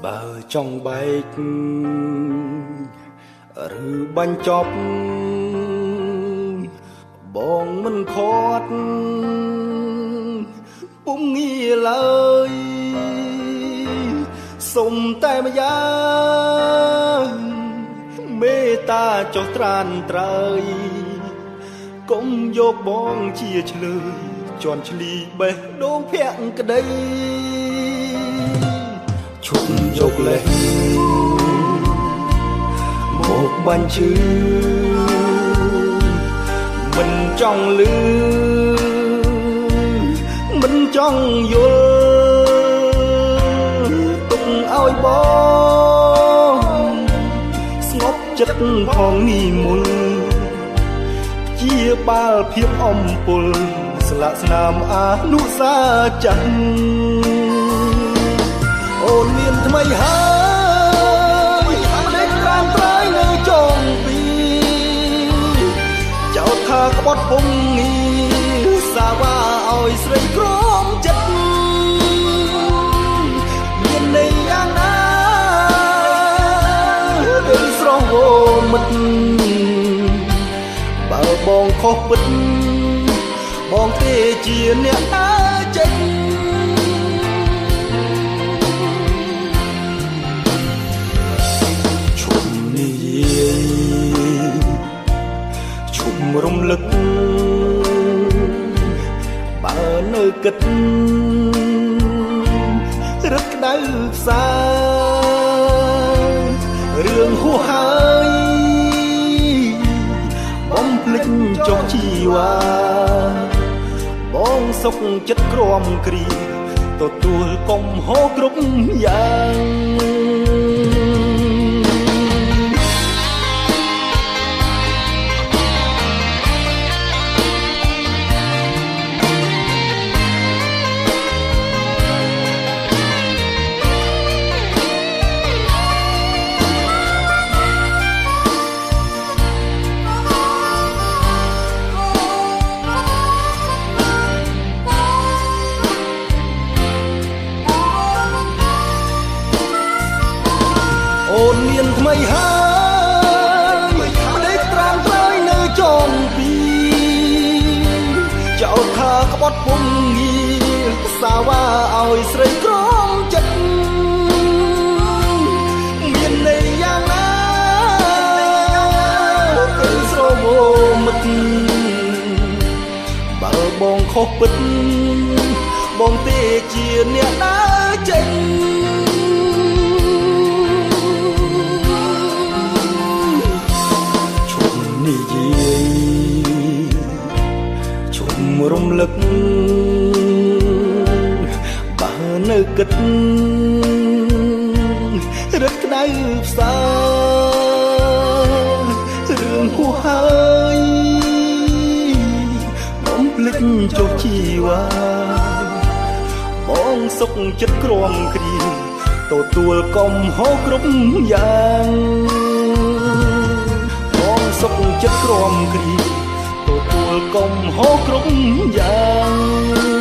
បើចង់បែកឬបញ្ចប់បងមិនខត់ពុំងាឡើយសុំតែម្យ៉ាងមេត្តាចុះត្រានត្រើយកុំយកបងជាឆ្លើយជន់ឈ្លីបេះដូងភក្តីឈប់យកលេសមកបាញ់ឈឺមិនចង់លឺមិនចង់យល់ទុកឲ្យបងស្ងប់ចិត្តផងនេះមុនជាបាលភាពអំពុលស្លាកស្នាមអនុសាចាស់អូនមានថ្មីហើយដេកត្រាំត្រើយនៅចុងពីចោទថាក្បត់ពុំងាសាវ៉ាឲ្យស្រីក្រមចិត្តមានន័យយ៉ាងណាពេលស្រស់វមិត្តបើបងខុសពិតបងទេជាអ្នកដើរចេញឈុំនិយាយឈុំរំលឹកបើនៅគិតរឹកក្តៅផ្សារឿងហួសហើយបំភ្លេចចុះជីវ៉ាបងសុខចិត្តក្រំគ្រីទទួលកំហុសគ្រប់យ៉ាងអូនមានថ្មីហើយដេកត្រាំត្រើយនៅចុងពីចោទថាក្បត់ពុំងាសាវ៉ាឲ្យស្រីក្រមចិត្តមានន័យយ៉ាងណាពេលស្រមោមិត្តបើបងខុសពិតបងទេជាអ្នកដើរចេញនិយាយជុំរំលឹកបើនៅគិតរឹកក្តៅផ្សារឿងហួសហើយបំភ្លេចចុះជីវ៉ាបងសុខចិត្តក្រំគ្រាទទួលកំហុសគ្រប់យ៉ាងសុខចិត្តក្រំគ្រីទទួលកំហុសគ្រប់យ៉ាង